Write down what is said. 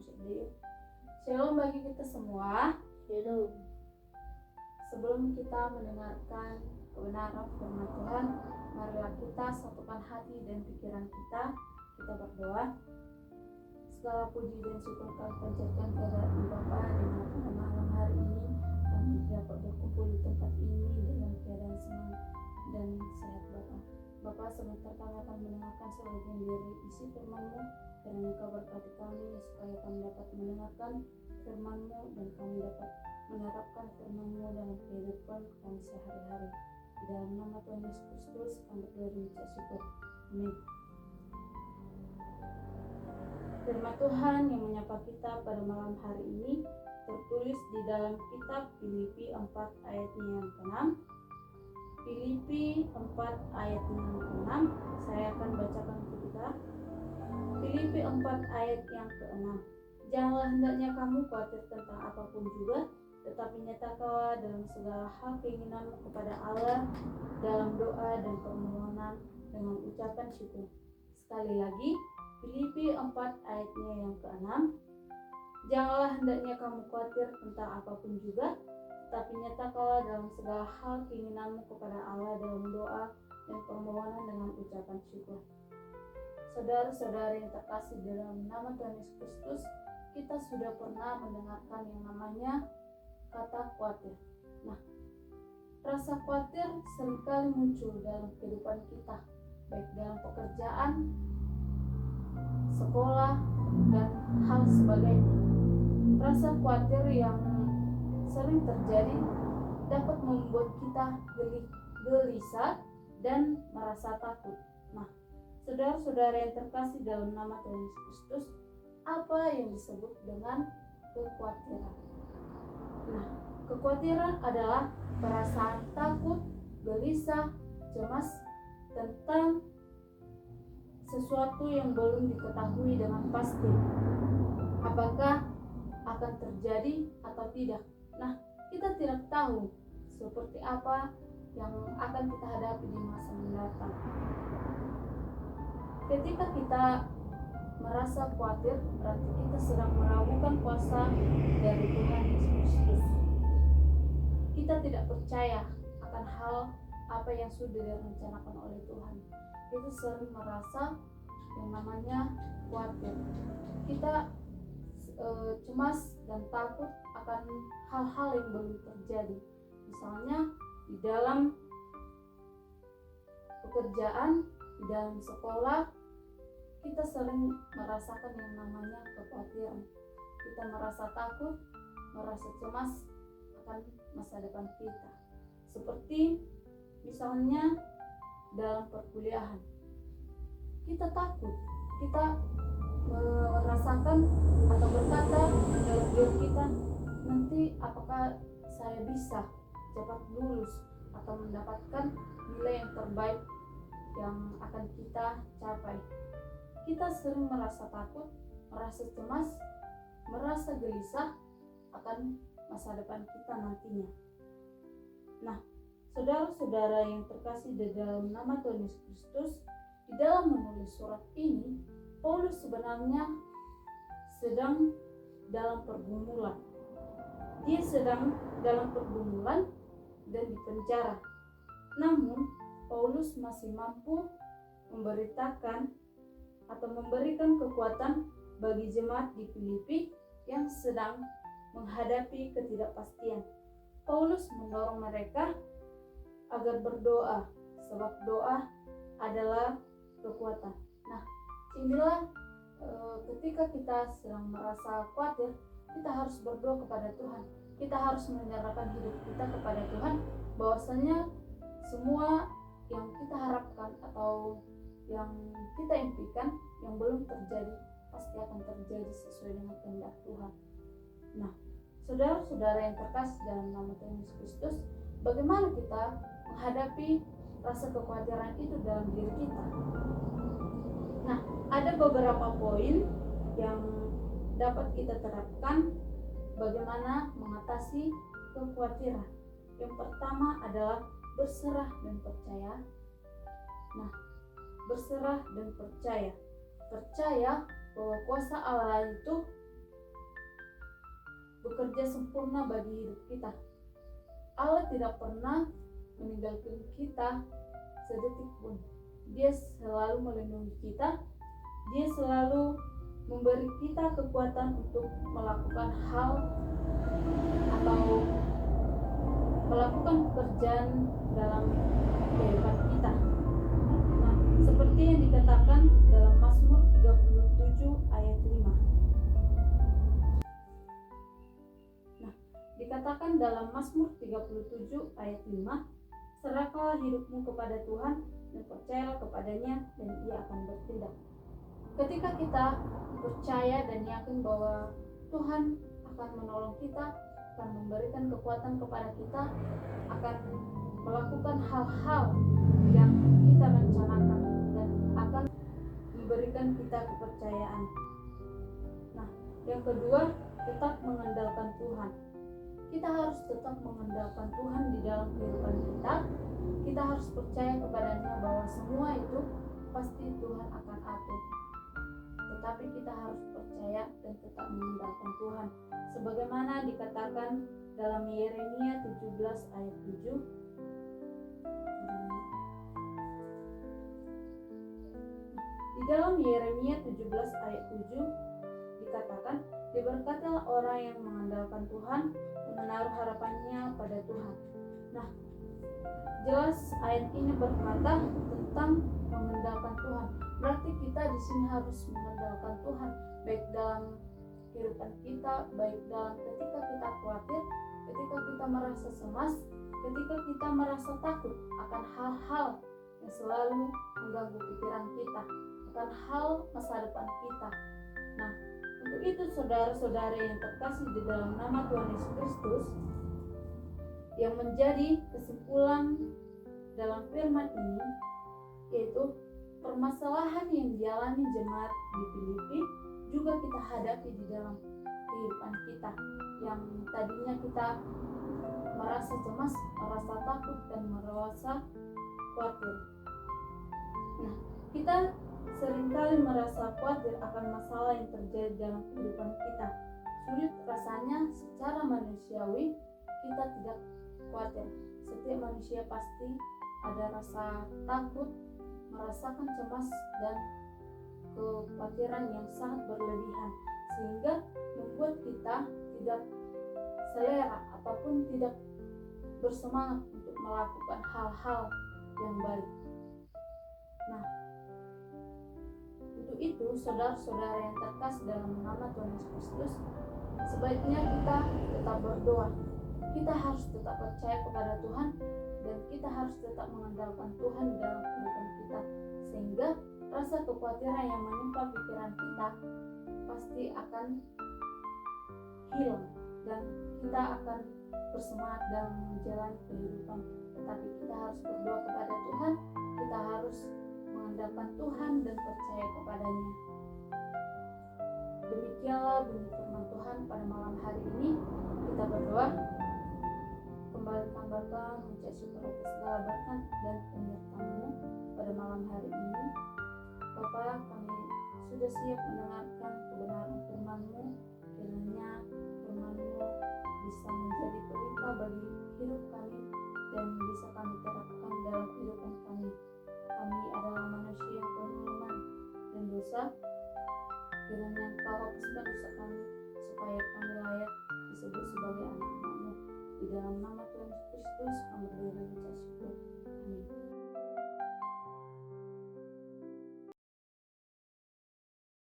sedih. Shalom bagi kita semua. Shalom. Sebelum kita mendengarkan kebenaran firman Tuhan, marilah kita satukan hati dan pikiran kita. Kita berdoa. Segala puji dan syukur kami panjatkan kehadirat Bapa dengan pada malam hari ini kami dapat berkumpul di tempat ini dalam keadaan senang dan sehat Bapa. Bapa, sebentar kami akan mendengarkan sebagian dari isi firman-Mu, dan Engkau berkati kami supaya kami dapat mendengarkan firman-Mu dan kami dapat menerapkan firman-Mu dalam kehidupan kami sehari-hari. Di dalam nama Tuhan Yesus Kristus kami berdoa dan mengucap syukur. Amin. Firman Tuhan yang menyapa kita pada malam hari ini tertulis di dalam kitab Filipi 4 ayatnya yang ke-6. Filipi 4 ayatnya yang ke-6. Saya akan bacakan untuk kita. Filipi 4 ayat yang ke-6. Janganlah hendaknya kamu khawatir tentang apapun juga, tetapi nyatakanlah dalam segala hal keinginanmu kepada Allah dalam doa dan permohonan dengan ucapan syukur. Sekali lagi, Filipi 4 ayatnya yang ke-6. Janganlah hendaknya kamu khawatir tentang apapun juga, tetapi nyatakanlah dalam segala hal keinginanmu kepada Allah dalam doa dan permohonan dengan ucapan syukur. Saudara-saudara yang terkasih dalam nama Tuhan Yesus Kristus, kita sudah pernah mendengarkan yang namanya kata khawatir. Nah, rasa khawatir seringkali muncul dalam kehidupan kita, baik dalam pekerjaan, sekolah, dan hal sebagainya. Rasa khawatir yang sering terjadi dapat membuat kita gelisah dan merasa takut. Nah, saudara-saudara yang terkasih dalam nama Tuhan Yesus Kristus, apa yang disebut dengan kekhawatiran? Nah, kekhawatiran adalah perasaan takut, gelisah, cemas tentang sesuatu yang belum diketahui dengan pasti, apakah akan terjadi atau tidak. Nah, kita tidak tahu seperti apa yang akan kita hadapi di masa mendatang. Ketika kita merasa khawatir, berarti kita sedang meragukan kuasa dari Tuhan Yesus Kristus. Kita tidak percaya akan hal apa yang sudah direncanakan oleh Tuhan. Kita sering merasa yang namanya khawatir. Kita cemas dan takut akan hal-hal yang belum terjadi. Misalnya di dalam pekerjaan, di dalam sekolah, kita sering merasakan yang namanya kekhawatiran. Kita merasa takut, merasa cemas akan masa depan kita. Seperti misalnya dalam perkuliahan, kita takut, kita merasakan atau berkata dalam diri kita, nanti apakah saya bisa cepat lulus atau mendapatkan nilai yang terbaik yang akan kita capai. Kita sering merasa takut, merasa cemas, merasa gelisah akan masa depan kita nantinya. Nah, saudara-saudara yang terkasih di dalam nama Tuhan Yesus Kristus, di dalam menulis surat ini, Paulus sebenarnya sedang dalam pergumulan. Dia sedang dalam pergumulan dan dipenjara. Namun, Paulus masih mampu memberitakan atau memberikan kekuatan bagi jemaat di Filipi yang sedang menghadapi ketidakpastian. Paulus mendorong mereka agar berdoa, sebab doa adalah kekuatan. Nah, inilah ketika kita sedang merasa khawatir, kita harus berdoa kepada Tuhan. Kita harus menyerahkan hidup kita kepada Tuhan, bahwasanya semua yang kita harapkan atau yang kita impikan yang belum terjadi pasti akan terjadi sesuai dengan kehendak Tuhan. Nah, saudara-saudara yang terkasih dalam nama Tuhan Yesus Kristus, bagaimana kita menghadapi rasa kekhawatiran itu dalam diri kita? Nah, ada beberapa poin yang dapat kita terapkan bagaimana mengatasi kekhawatiran. Yang pertama adalah berserah dan percaya. Nah, berserah dan percaya. Percaya bahwa kuasa Allah itu bekerja sempurna bagi hidup kita. Allah tidak pernah meninggalkan kita sedetik pun. Dia selalu melindungi kita. Dia selalu memberi kita kekuatan untuk melakukan hal atau melakukan pekerjaan dalam kehidupan kita. Nah, seperti yang dikatakan dalam Mazmur 37 ayat 5. Nah, dikatakan dalam Mazmur 37 ayat 5, serahkanlah hidupmu kepada Tuhan dan percayalah kepadanya dan Ia akan bertindak. Ketika kita percaya dan yakin bahwa Tuhan akan menolong kita, akan memberikan kekuatan kepada kita, akan melakukan hal-hal yang kita rencanakan dan akan memberikan kita kepercayaan. Nah, yang kedua, tetap mengandalkan Tuhan. Kita harus tetap mengandalkan Tuhan di dalam kehidupan kita. Kita harus percaya kepadanya bahwa semua itu pasti Tuhan akan atur. Tetapi kita harus percaya dan tetap mengandalkan Tuhan. Sebagaimana dikatakan dalam Yeremia 17 ayat 7. Di dalam Yeremia 17 ayat 7 dikatakan, diberkatilah orang yang mengandalkan Tuhan dan menaruh harapannya pada Tuhan. Nah, jelas ayat ini berkata tentang mengandalkan Tuhan. Berarti kita di sini harus mengandalkan Tuhan, baik dalam kehidupan kita, baik dalam ketika kita khawatir, ketika kita merasa cemas, ketika kita merasa takut akan hal-hal yang selalu mengganggu pikiran kita, akan hal masa depan kita. Nah, untuk itu saudara-saudara yang terkasih di dalam nama Tuhan Yesus Kristus, yang menjadi kesimpulan dalam firman ini yaitu permasalahan yang dialami jemaat di Filipi juga kita hadapi di dalam kehidupan kita, yang tadinya kita merasa cemas, merasa takut, dan merasa khawatir. Nah, kita seringkali merasa khawatir akan masalah yang terjadi dalam kehidupan kita. Sulit rasanya secara manusiawi kita tidak khawatir. Setiap manusia pasti ada rasa takut, merasakan cemas dan kekhawatiran yang sangat berlebihan, sehingga membuat kita tidak selera ataupun tidak bersemangat untuk melakukan hal-hal yang baik. Nah, untuk itu saudara-saudara yang terkasih dalam nama Tuhan Yesus Kristus, sebaiknya kita tetap berdoa. Kita harus tetap percaya kepada Tuhan dan kita harus tetap mengandalkan Tuhan dalam kehidupan kita, sehingga rasa kekhawatiran yang menimpa pikiran kita pasti akan hilang dan kita akan bersemangat dalam menjalani kehidupan. Tetapi kita harus berdoa kepada Tuhan, kita harus mengandalkan Tuhan dan percaya kepadanya. Demikianlah bunyi firman Tuhan pada malam hari ini. Kita berdoa. Kembali tambahkan mengucap syukur atas segala berkat dan penyertaan-Mu pada malam hari ini. Bapa, kami sudah siap mendengarkan kebenaran firman-Mu. Kiranya firman-Mu bisa menjadi pelita bagi hidup kami dan bisa kami terapkan dalam kehidupan kami. Kami adalah manusia yang penuh iman dan dosa. Kiranya Engkau hapuskan dosa kami supaya kami layak disebut sebagai anak-anak-Mu. Di dalam nama Tuhan Yesus